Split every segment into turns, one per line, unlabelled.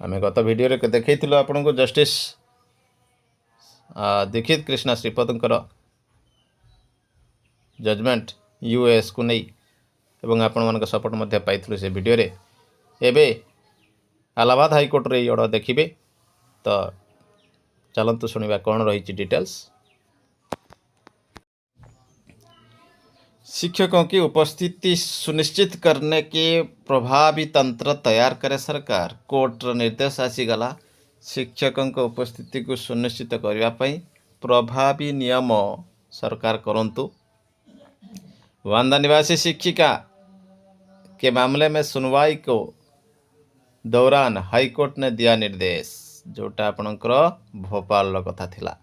आम गत वीडियो रे देखा आपण को जस्टिस दीक्षित कृष्णा श्रीपदंकर जजमेंट यूएस को नहीं एवं आपण मान सपोर्ट पाई से वीडियो रे एबे इलाहाबाद हाईकोर्ट रे ऑर्डर देखिए। तो चलतु शुणा कौन रही डिटेल्स। शिक्षकों की उपस्थिति सुनिश्चित करने के प्रभावी तंत्र तैयार करे सरकार। कोर्ट निर्देश आसीगला शिक्षकों को उपस्थिति को सुनिश्चित करने प्रभावी नियम सरकार करंतु। वांदा निवासी शिक्षिका के मामले में सुनवाई को दौरान हाईकोर्ट ने दिया निर्देश, जोटा आपणकर भोपाल कथा थिला।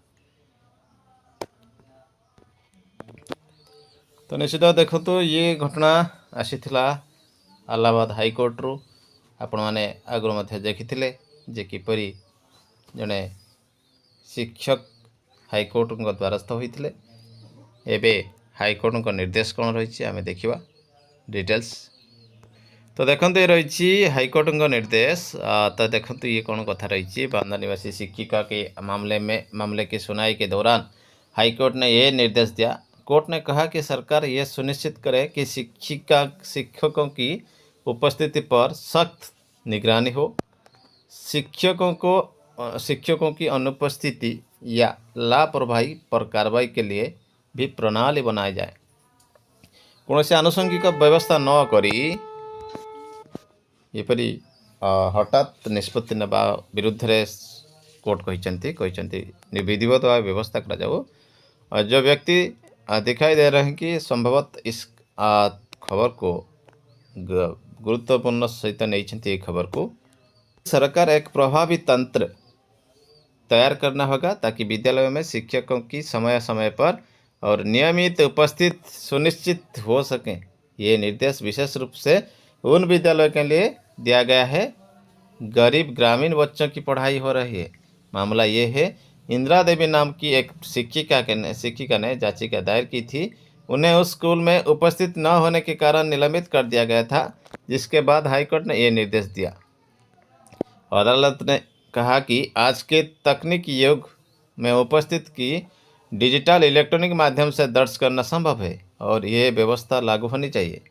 तो निश्चित देखो ये घटना आसी इलाहाबाद हाईकोर्ट रु आपण मैंने आगुरी देखी जे किपरि जड़े शिक्षक हाईकोर्ट द्वारस्थ होते। एबे हाईकोर्ट निर्देश कौन रही आम देखा डिटेल्स। तो देखो ये रही हाईकोर्ट निर्देश। तो देखो ये कौन कथा रही। बांदा निवासी शिक्षिका के मामले की सुनवाई के दौरान हाईकोर्ट ने यह निर्देश दिया। कोर्ट ने कहा कि सरकार ये सुनिश्चित करे कि शिक्षकों की उपस्थिति पर सख्त निगरानी हो। शिक्षकों की अनुपस्थिति या लापरवाही पर कार्रवाई के लिए भी प्रणाली बनाई जाए। कौन से आनुषंगिक व्यवस्था न करी एपरी हठात निष्पत्ति नवा विरुद्ध रे कोर्ट कहते विधिवत व्यवस्था करा जाओ। जो व्यक्ति दिखाई दे रहे हैं कि संभवतः इस खबर को गुरुत्वपूर्ण सहित नहीं खबर को सरकार एक प्रभावी तंत्र तैयार करना होगा ताकि विद्यालयों में शिक्षकों की समय समय पर और नियमित उपस्थित सुनिश्चित हो सके। ये निर्देश विशेष रूप से उन विद्यालयों के लिए दिया गया है गरीब ग्रामीण बच्चों की पढ़ाई हो रही है। मामला ये है, इंदिरा देवी नाम की एक शिक्षिका ने याचिका दायर की थी। उन्हें उस स्कूल में उपस्थित न होने के कारण निलंबित कर दिया गया था, जिसके बाद हाईकोर्ट ने यह निर्देश दिया। अदालत ने कहा कि आज के तकनीकी युग में उपस्थित की डिजिटल इलेक्ट्रॉनिक माध्यम से दर्ज करना संभव है और ये व्यवस्था लागू होनी चाहिए।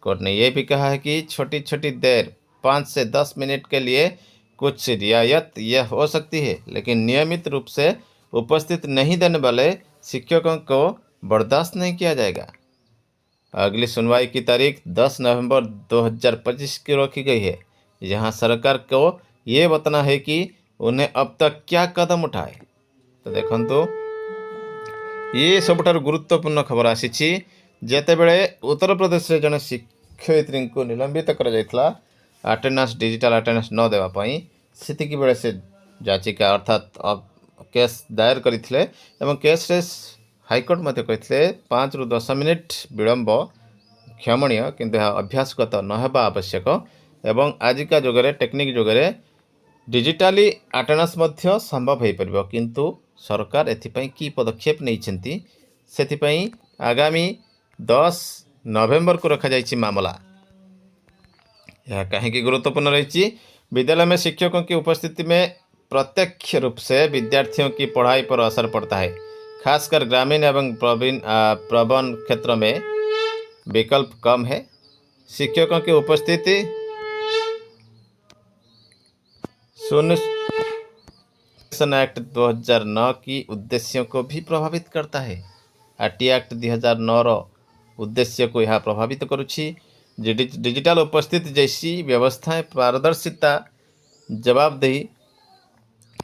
कोर्ट ने यह भी कहा है कि छोटी छोटी देर 5 से 10 मिनट के लिए कुछ रियायत यह हो सकती है, लेकिन नियमित रूप से उपस्थित नहीं देने वाले शिक्षकों को बर्दाश्त नहीं किया जाएगा। अगली सुनवाई की तारीख 10 नवंबर 2025 की रखी गई है, जहां सरकार को ये बताना है कि उन्हें अब तक क्या कदम उठाए। तो देखो ये सबुठार गुरुत्वपूर्ण खबर आसी जेते बेले उत्तर प्रदेश रे जने शिक्षयित्री को निलंबित कर जायतला अटेंडेंस डिजिटल अटेंडेंस न देवा पई सेतिकी बेले से याचिका अर्थात केस दायर करथिले एवं केस रे हाईकोर्ट मते कहथिले 5 रु 10 मिनिट विलंब क्षमणीय, किंतु अभ्यासगत न हेबा आवश्यक एवं आजिका जुगरे टेक्निक जुगरे डिजिटाली अटेंडेंस मध्य संभव हो पारिबो। किंतु सरकार एथिपाई की पदक्षेप नहीं सेथिपाई आगामी 10 नवेम्बर को रखा जाइछि मामला। यह कहीं गुरुत्वपूर्ण रही। विद्यालय में शिक्षकों की उपस्थिति में प्रत्यक्ष रूप से विद्यार्थियों की पढ़ाई पर असर पड़ता है, खासकर ग्रामीण एवं प्रबन क्षेत्रों में विकल्प कम है। शिक्षकों की उपस्थिति एक्ट 2009 की उद्देश्यों को भी प्रभावित करता है। आरटी एक्ट 2009 रो उद्देश्य को यह प्रभावित करुछि। डिजिटल उपस्थिति जैसी व्यवस्थाएं पारदर्शिता, जवाबदेही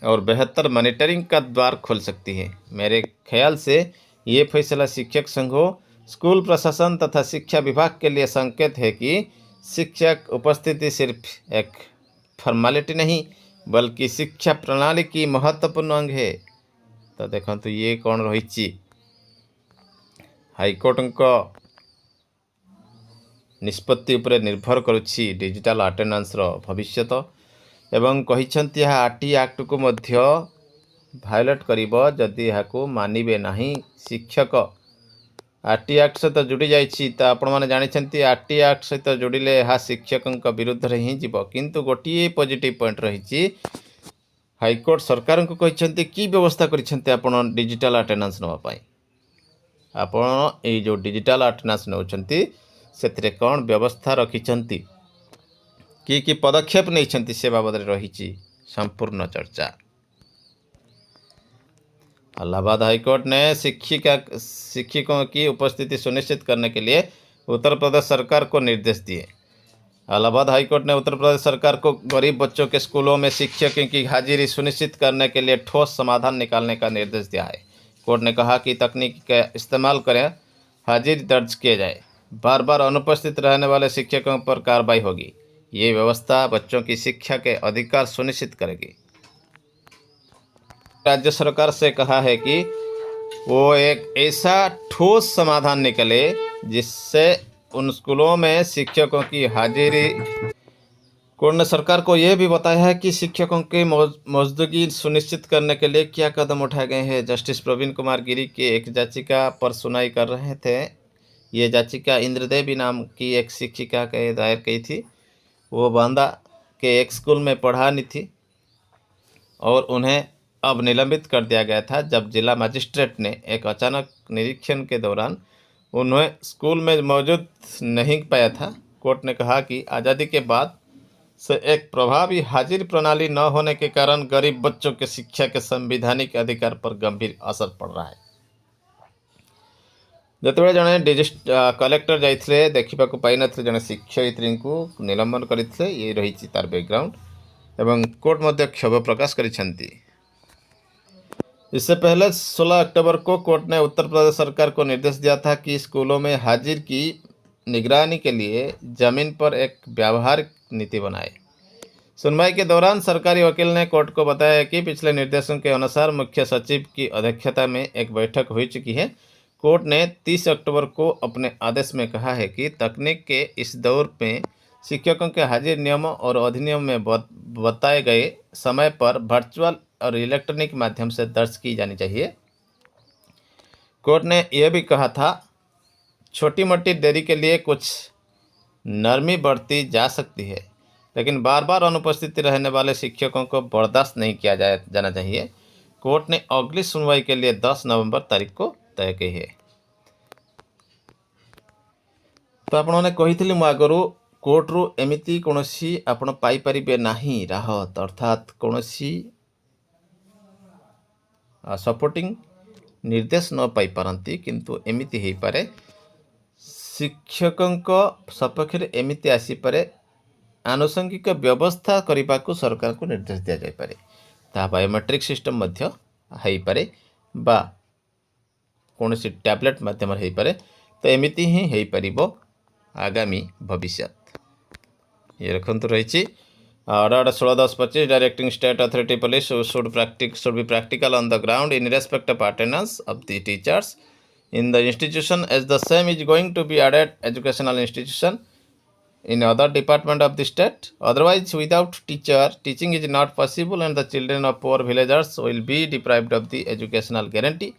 और बेहतर मॉनिटरिंग का द्वार खोल सकती है। मेरे ख्याल से ये फैसला शिक्षक संघों, स्कूल प्रशासन तथा शिक्षा विभाग के लिए संकेत है कि शिक्षक उपस्थिति सिर्फ एक फॉर्मेलिटी नहीं बल्कि शिक्षा प्रणाली की महत्वपूर्ण अंग है। तो देखो तो ये कौन रही हाईकोर्ट निष्पत्ति उपरे निर्भर करुछि डिजिटल अटेंडेंस रो भविष्यत एवं कहिसंती यह आरटी एक्ट को मध्य भायोलेट करिबो जदि यहाको मानिबे नहीं शिक्षक आरटी एक्ट सहित जोड़ी जाइए तो आपण मैंने जानते आरटी एक्ट सहित जोड़िले यह शिक्षकों विरुद्ध में ही जीव किंतु गोटे पॉजिटिव पॉइंट रही हाईकोर्ट सरकार को कहते कि व्यवस्था कर डिजिटल अटेंडेंस नापी आपण ये जो डिजिटल अटेंडेंस नौकरी से कौन व्यवस्था रखिंट कि पदक्षेप नहीं से बाबद रही संपूर्ण चर्चा। इलाहाबाद हाईकोर्ट ने शिक्षकों की उपस्थिति सुनिश्चित करने के लिए उत्तर प्रदेश सरकार को निर्देश दिए। इलाहाबाद हाईकोर्ट ने उत्तर प्रदेश सरकार को गरीब बच्चों के स्कूलों में शिक्षकों की हाजिरी सुनिश्चित करने के लिए ठोस समाधान निकालने का निर्देश दिया है। कोर्ट ने कहा कि तकनीक का इस्तेमाल करें, हाजिरी दर्ज किए जाए, बार बार अनुपस्थित रहने वाले शिक्षकों पर कार्रवाई होगी। ये व्यवस्था बच्चों की शिक्षा के अधिकार सुनिश्चित करेगी। राज्य सरकार से कहा है कि वो एक ऐसा ठोस समाधान निकले जिससे उन स्कूलों में शिक्षकों की हाजिरी। कोर्ट ने सरकार को यह भी बताया है कि शिक्षकों की मौजूदगी सुनिश्चित करने के लिए क्या कदम उठाए गए हैं। जस्टिस प्रवीण कुमार गिरी की एक याचिका पर सुनवाई कर रहे थे। ये याचिका इंद्रदेवी नाम की एक शिक्षिका के दायर की थी। वो बांदा के एक स्कूल में पढ़ानी थी और उन्हें अब निलंबित कर दिया गया था जब जिला मजिस्ट्रेट ने एक अचानक निरीक्षण के दौरान उन्हें स्कूल में मौजूद नहीं पाया था। कोर्ट ने कहा कि आज़ादी के बाद से एक प्रभावी हाजिरी प्रणाली न होने के कारण गरीब बच्चों के शिक्षा के संवैधानिक अधिकार पर गंभीर असर पड़ रहा है। जिते जड़े कलेक्टर जाते देखा पाई न जड़े शिक्षयित्री को निलंबन करते ये रही तार बैकग्राउंड एवं कोर्ट मध्य क्षोभ प्रकाश कर। इससे पहले 16 अक्टूबर को कोर्ट ने उत्तर प्रदेश सरकार को निर्देश दिया था कि स्कूलों में हाजिर की निगरानी के लिए जमीन पर एक व्यावहारिक नीति बनाए। सुनवाई के दौरान सरकारी वकील ने कोर्ट को बताया कि पिछले निर्देशों के अनुसार मुख्य सचिव की अध्यक्षता में एक बैठक हो चुकी है। कोर्ट ने 30 अक्टूबर को अपने आदेश में कहा है कि तकनीक के इस दौर में शिक्षकों के हाजिर नियमों और अधिनियम में बताए गए समय पर वर्चुअल और इलेक्ट्रॉनिक माध्यम से दर्ज की जानी चाहिए। कोर्ट ने यह भी कहा था छोटी मोटी देरी के लिए कुछ नरमी बरती जा सकती है, लेकिन बार बार अनुपस्थिति रहने वाले शिक्षकों को बर्दाश्त नहीं किया जाना चाहिए। कोर्ट ने अगली सुनवाई के लिए 10 नवंबर तारीख को तय की है। तो आपने कही मु आगु कोर्ट रु एमती कौन आपण पाइपर ना राहत अर्थात कौन सपोर्टिंग निर्देश न पाई पारती किंतु एमती हो पारे शिक्षकों सपक्ष एमती आसीपे आनुषंगिक व्यवस्था करने को सरकार को निर्देश दि जापे। ता बायोमेट्रिक सिस्टम मध्य हो पारे बा कौन टैबलेट माध्यम हो पारे। तो एमती ही हो पार आगामी भविष्य। ये रखु रही Order 16-10-25 directing state authority police should be practical on the ground in respect of attendance of the teachers in the institution as the same is going to be added educational institution in other department of the state. Otherwise, without teacher, teaching is not possible and the children of poor villagers will be deprived of the educational guarantee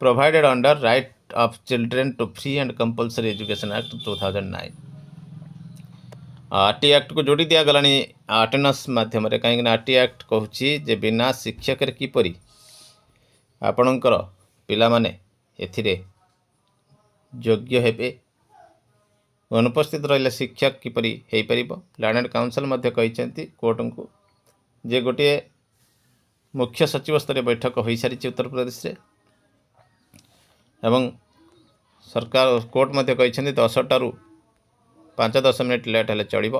provided under Right of Children to Free and Compulsory Education Act 2009. RT act को जोड़ी दिया गलानी attendance माध्यम कहीं RT act कहूँ जे बिना शिक्षक किपरि आपणकर पिला माने एथिरे योग्य हेबे अनुपस्थित रहिले शिक्षक किपरि हो पार। लैंड एंड काउंसिल मध्य कहते कोर्ट को जे गोटे मुख्य सचिव स्तर बैठक हो सारी उत्तर प्रदेश रे एवं सरकार कोर्ट मध्य कहते 10टारू 5-10 मिनिट लेट हेले चलिबो।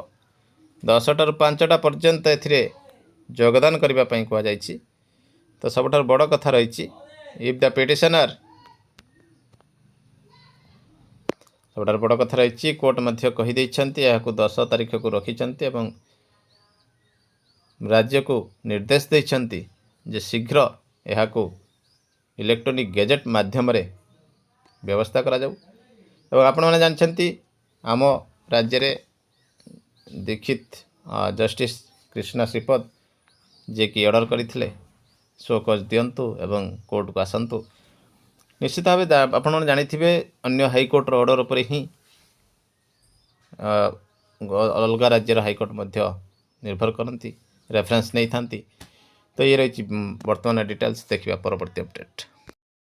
10टारू 5टा पर्यंत एथिरे योगदान करने कहुई। तो सबुठार बड़ कथा रही इफ द पिटिशनर सबुठार बड़ कथा रही कोर्ट मध्य कहीदे 10 तारीख को रखिंट एवं राज्य को निर्देश देते जे शीघ्र यह इलेक्ट्रॉनिक गैजेट माध्यम व्यवस्था करा जाऊ। आपण मैंने जानते आम राज्य रे दीक्षित जस्टिस कृष्णा श्रीपद जे कि ऑर्डर करते शो कज दिंतु एवं कोर्ट को आसतु निश्चित भाव आपण जानिथिबे अन्य हाईकोर्टर ऑर्डर उपर ही अलग राज्यर हाईकोर्ट मध्य निर्भर करती रेफरेन्स नहीं था। तो ये रही वर्तमान डिटेल्स देखा परवर्ती अपडेट।